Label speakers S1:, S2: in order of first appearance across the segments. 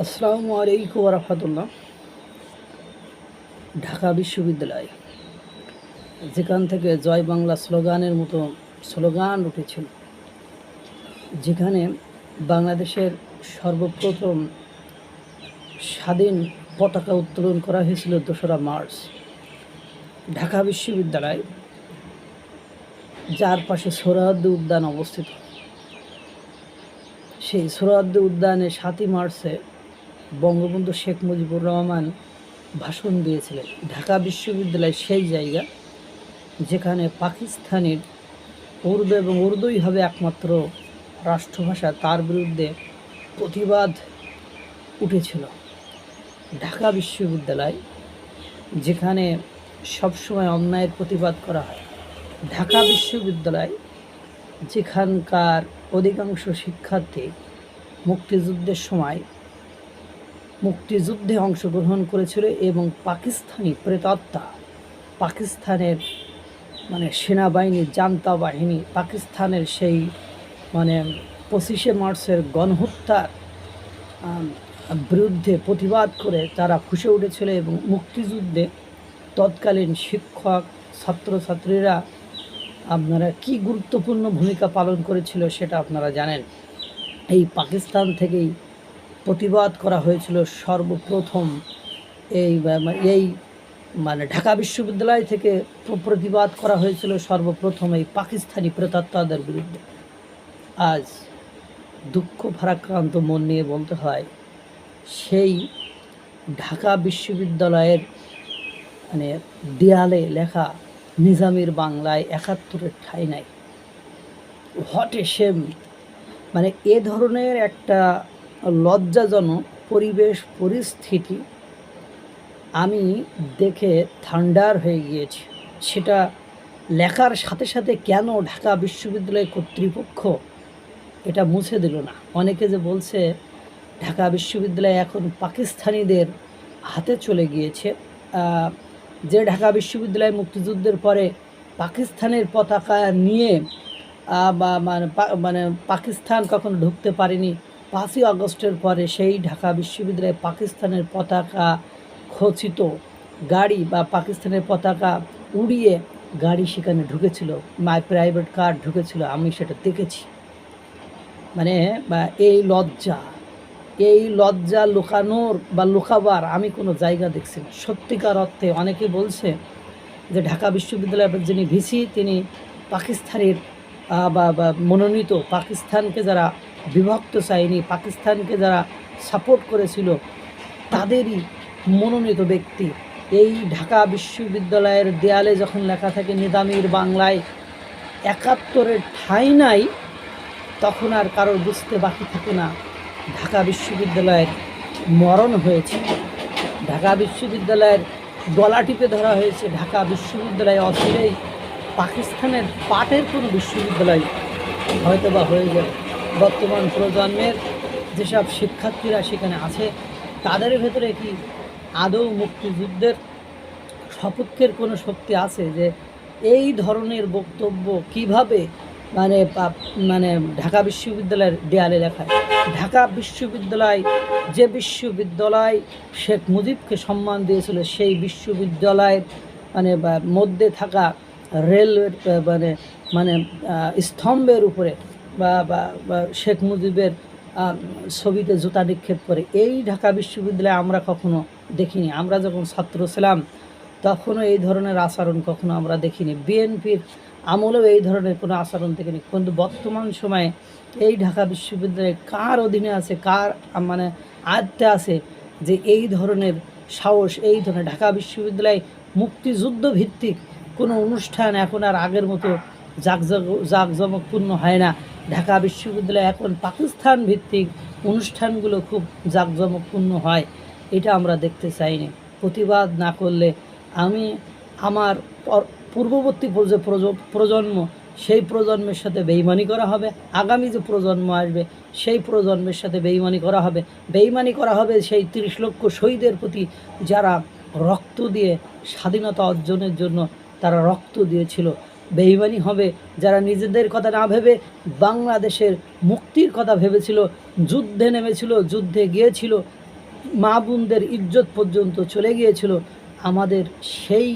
S1: আসসালামু আলাইকুম রহমতুল্লাহ। ঢাকা বিশ্ববিদ্যালয়, যেখান থেকে জয় বাংলা স্লোগানের মতো স্লোগান উঠেছিল, যেখানে বাংলাদেশের সর্বপ্রথম স্বাধীন পতাকা উত্তোলন করা হয়েছিল ২রা মার্চ। ঢাকা বিশ্ববিদ্যালয়, যার পাশে সোহরাওয়ার্দী উদ্যান অবস্থিত, সেই সোহরাওয়ার্দী উদ্যানে ৭ই মার্চে বঙ্গবন্ধু শেখ মুজিবুর রহমান ভাষণ দিয়েছিলেন। ঢাকা বিশ্ববিদ্যালয় সেই জায়গা যেখানে পাকিস্তানের উর্দু এবং উর্দুই হবে একমাত্র রাষ্ট্রভাষা, তার বিরুদ্ধে প্রতিবাদ উঠেছিল। ঢাকা বিশ্ববিদ্যালয়, যেখানে সবসময় অন্যায়ের প্রতিবাদ করা হয়। ঢাকা বিশ্ববিদ্যালয়, যেখানকার অধিকাংশ শিক্ষার্থী মুক্তিযুদ্ধের সময় মুক্তিযুদ্ধে অংশগ্রহণ করেছিল এবং পাকিস্তানি প্রেতাত্মা, পাকিস্তানের সেনাবাহিনী, জান্তা বাহিনী, পাকিস্তানের সেই ২৫শে মার্চের গণহত্যার বিরুদ্ধে প্রতিবাদ করে তারা ফুঁসে উঠেছিল এবং মুক্তিযুদ্ধে তৎকালীন শিক্ষক, ছাত্রছাত্রীরা আপনারা কি গুরুত্বপূর্ণ ভূমিকা পালন করেছিল সেটা আপনারা জানেন। এই পাকিস্তান থেকেই প্রতিবাদ করা হয়েছিল সর্বপ্রথম। এই ঢাকা বিশ্ববিদ্যালয় থেকে প্রতিবাদ করা হয়েছিল সর্বপ্রথম এই পাকিস্তানি প্রেতাত্মাদের বিরুদ্ধে। আজ দুঃখ ভারাক্রান্ত মন নিয়ে বলতে হয়, সেই ঢাকা বিশ্ববিদ্যালয়ের দেয়ালে লেখা নিজামীর বাংলায় ৭১-এর ঠাঁই নাই। What a shame! এ ধরনের একটা লজ্জাজনক পরিবেশ পরিস্থিতি আমি দেখে থান্ডার হয়ে গিয়েছি। সেটা লেখার সাথে সাথে কেন ঢাকা বিশ্ববিদ্যালয় কর্তৃপক্ষ এটা মুছে দিল না? অনেকে যে বলছে ঢাকা বিশ্ববিদ্যালয় এখন পাকিস্তানিদের হাতে চলে গিয়েছে, যে ঢাকা বিশ্ববিদ্যালয় মুক্তিযুদ্ধের পরে পাকিস্তানের পতাকা নিয়ে পাকিস্তান কখনো ঢুকতে পারেনি। ৫ই আগস্টের পরে সেই ঢাকা বিশ্ববিদ্যালয়ে পাকিস্তানের পতাকা খচিত গাড়ি বা পাকিস্তানের পতাকা উড়িয়ে গাড়ি সেখানে ঢুকেছিল, মাই প্রাইভেট কার ঢুকেছিল, আমি সেটা দেখেছি। এই লজ্জা লুকানোর বা লুকাবার আমি কোনো জায়গা দেখছি না। সত্যিকার অর্থে অনেকে বলছে যে ঢাকা বিশ্ববিদ্যালয়ের যিনি ভিসি তিনি পাকিস্তানের মনোনীত, পাকিস্তানকে যারা বিভক্ত চায়নি, পাকিস্তানকে যারা সাপোর্ট করেছিল তাদেরই মনোনীত ব্যক্তি। এই ঢাকা বিশ্ববিদ্যালয়ের দেয়ালে যখন লেখা থাকে নিজামীর বাংলায় ৭১-এর ঠাঁই নাই, তখন আর কারোর বুঝতে বাকি থাকে না ঢাকা বিশ্ববিদ্যালয়ের মরণ হয়েছে। ঢাকা বিশ্ববিদ্যালয়ের গলা টিপে ধরা হয়েছে। ঢাকা বিশ্ববিদ্যালয় অচিরেই পাকিস্তানের পাটের কোনো বিশ্ববিদ্যালয় হয়তো বা হয়ে যাবে। বর্তমান প্রজন্মের যেসব শিক্ষার্থীরা সেখানে আছে, তাদের ভেতরে কি আদৌ মুক্তিযুদ্ধের সপক্ষের কোনো শক্তি আছে যে এই ধরনের বক্তব্য কিভাবে ঢাকা বিশ্ববিদ্যালয়ের দেয়ালে লেখায়? ঢাকা বিশ্ববিদ্যালয়, যে বিশ্ববিদ্যালয় শেখ মুজিবকে সম্মান দিয়েছিল, সেই বিশ্ববিদ্যালয়ের মধ্যে থাকা রেলওয়ের স্তম্ভের উপরে বা শেখ মুজিবের ছবিতে জুতা নিক্ষেপ করে, এই ঢাকা বিশ্ববিদ্যালয়ে আমরা কখনো দেখিনি। আমরা যখন ছাত্র ছিলাম তখনও এই ধরনের আচরণ কখনো আমরা দেখিনি। বিএনপির আমলেও এই ধরনের কোনো আচরণ দেখিনি। কিন্তু বর্তমান সময়ে এই ঢাকা বিশ্ববিদ্যালয় কার অধীনে আছে, কার আয়ত্তে আছে যে এই ধরনের সাহস? এই ধরনের ঢাকা বিশ্ববিদ্যালয় মুক্তিযুদ্ধ ভিত্তিক কোনো অনুষ্ঠান এখন আর আগের মতো জাঁকজমকপূর্ণ হয় না। ঢাকা বিশ্ববিদ্যালয় এখন পাকিস্তান ভিত্তিক অনুষ্ঠানগুলো খুব জাঁকজমকপূর্ণ হয়। এটা আমরা দেখতে চাইনি। প্রতিবাদ না করলে আমার পূর্ববর্তী প্রজন্ম, সেই প্রজন্মের সাথে বেইমানি করা হবে। আগামী যে প্রজন্ম আসবে সেই প্রজন্মের সাথে বেইমানি করা হবে। বেইমানি করা হবে সেই ৩০ লক্ষ শহীদের প্রতি, যারা রক্ত দিয়ে স্বাধীনতা অর্জনের জন্য তারা রক্ত দিয়েছিল। বেইমানি হবে যারা নিজেদের কথা না ভেবে বাংলাদেশের মুক্তির কথা ভেবেছিল, যুদ্ধে নেমেছিল, যুদ্ধে গিয়েছিল, মা বোনদের ইজ্জত পর্যন্ত চলে গিয়েছিল। আমাদের সেই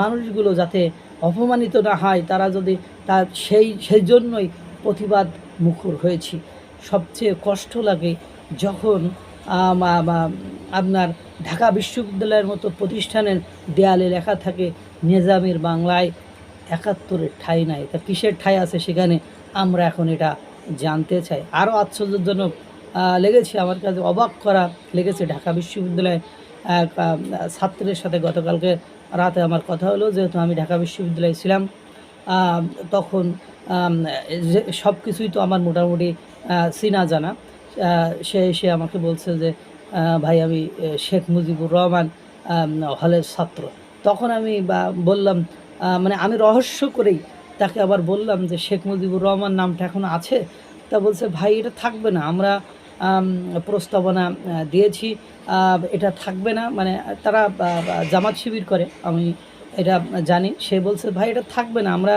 S1: মানুষগুলো যাতে অপমানিত না হয়, তারা যদি তার সেই জন্যই প্রতিবাদ মুখর হয়েছি। সবচেয়ে কষ্ট লাগে যখন আপনার ঢাকা বিশ্ববিদ্যালয়ের মতো প্রতিষ্ঠানের দেয়ালে লেখা থাকে নিজামের বাংলায় ৭১-এর ঠাঁই নাই। তা কিসের ঠাঁই আছে সেখানে, আমরা এখন এটা জানতে চাই। আরও আশ্চর্যজনক লেগেছে, আমার কাছে অবাক করা লেগেছে, ঢাকা বিশ্ববিদ্যালয়ে এক ছাত্রের সাথে গতকালকে রাতে আমার কথা হলো। যেহেতু আমি ঢাকা বিশ্ববিদ্যালয়ে ছিলাম, তখন যে সব কিছুই তো আমার মোটামুটি চেনা জানা। সে এসে আমাকে বলছে যে ভাই আমি শেখ মুজিবুর রহমান হলের ছাত্র। তখন আমি বললাম, মানে আমি রহস্য করেই তাকে আবার বললাম যে শেখ মুজিবুর রহমান নামটা এখন আছে? তা বলছে ভাই এটা থাকবে না, আমরা প্রস্তাবনা দিয়েছি, এটা থাকবে না। মানে তারা জামাত শিবির করে, আমি এটা জানি। সে বলছে ভাই এটা থাকবে না, আমরা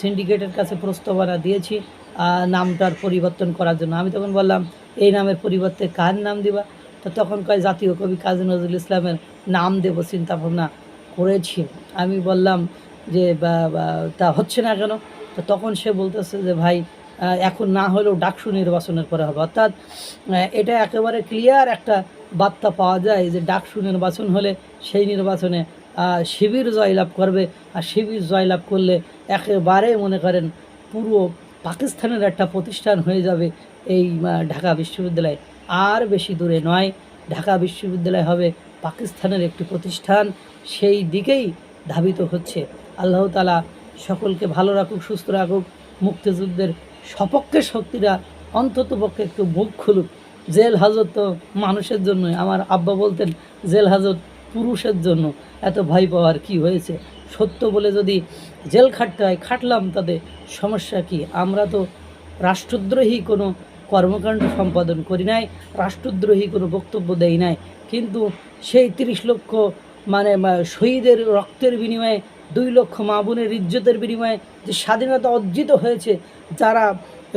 S1: সিন্ডিকেটের কাছে প্রস্তাবনা দিয়েছি নামটার পরিবর্তন করার জন্য। আমি তখন বললাম এই নামের পরিবর্তে কার নাম দিবা? তো তখন কয় জাতীয় কবি কাজী নজরুল ইসলামের নাম দেব চিন্তা ভাবনা করেছি। আমি বললাম যে তা হচ্ছে না কেন? তো তখন সে বলতেছে যে ভাই এখন না হলেও ডাকসু নির্বাচনের পরে হবে। অর্থাৎ এটা একেবারে ক্লিয়ার একটা বার্তা পাওয়া যায় যে ডাকসু নির্বাচন হলে সেই নির্বাচনে শিবির জয়লাভ করবে, আর শিবির জয়লাভ করলে একেবারে মনে করেন পুরো পাকিস্তানের একটা প্রতিষ্ঠান হয়ে যাবে এই ঢাকা বিশ্ববিদ্যালয়। আর বেশি দূরে নয়, ঢাকা বিশ্ববিদ্যালয় হবে পাকিস্তানের একটি প্রতিষ্ঠান, সেই দিকেই ধাবিত হচ্ছে। আল্লাহ তাআলা সকলকে ভালো রাখুক, সুস্থ রাখুক। মুক্তিযুদ্ধের সপক্ষে শক্তিরা অন্ততপক্ষে একটু মুখ খুলুক। জেল হাজত তো মানুষের জন্যই, আমার আব্বা বলতেন জেল হাজত পুরুষের জন্য, এত ভয় পাওয়ার কি হয়েছে? সত্য বলে যদি জেল খাটতে হয় খাটলাম, তাতে সমস্যা কি? আমরা তো রাষ্ট্রদ্রোহী কোনো কর্মকাণ্ড সম্পাদন করি নাই, রাষ্ট্রদ্রোহী কোনো বক্তব্য দেই নাই, কিন্তু সেই ৩০ লক্ষ মানে শহীদের রক্তের বিনিময়ে, ২ লক্ষ মা বোনের ইজ্জতের বিনিময়ে যে স্বাধীনতা অর্জিত হয়েছে, যারা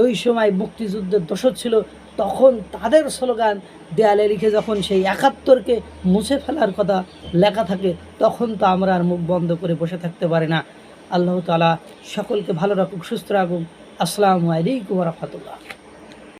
S1: ওই সময় মুক্তিযুদ্ধের দোসর ছিল, তখন তাদের স্লোগান দেয়ালে লিখে যখন সেই ৭১-কে মুছে ফেলার কথা লেখা থাকে, তখন তো আমরা আর মুখ বন্ধ করে বসে থাকতে পারি না। আল্লাহ তাআলা সকলকে ভালো রাখুক, সুস্থ রাখুক। আসসালামু আলাইকুম ওয়া রাহমাতুল্লাহ।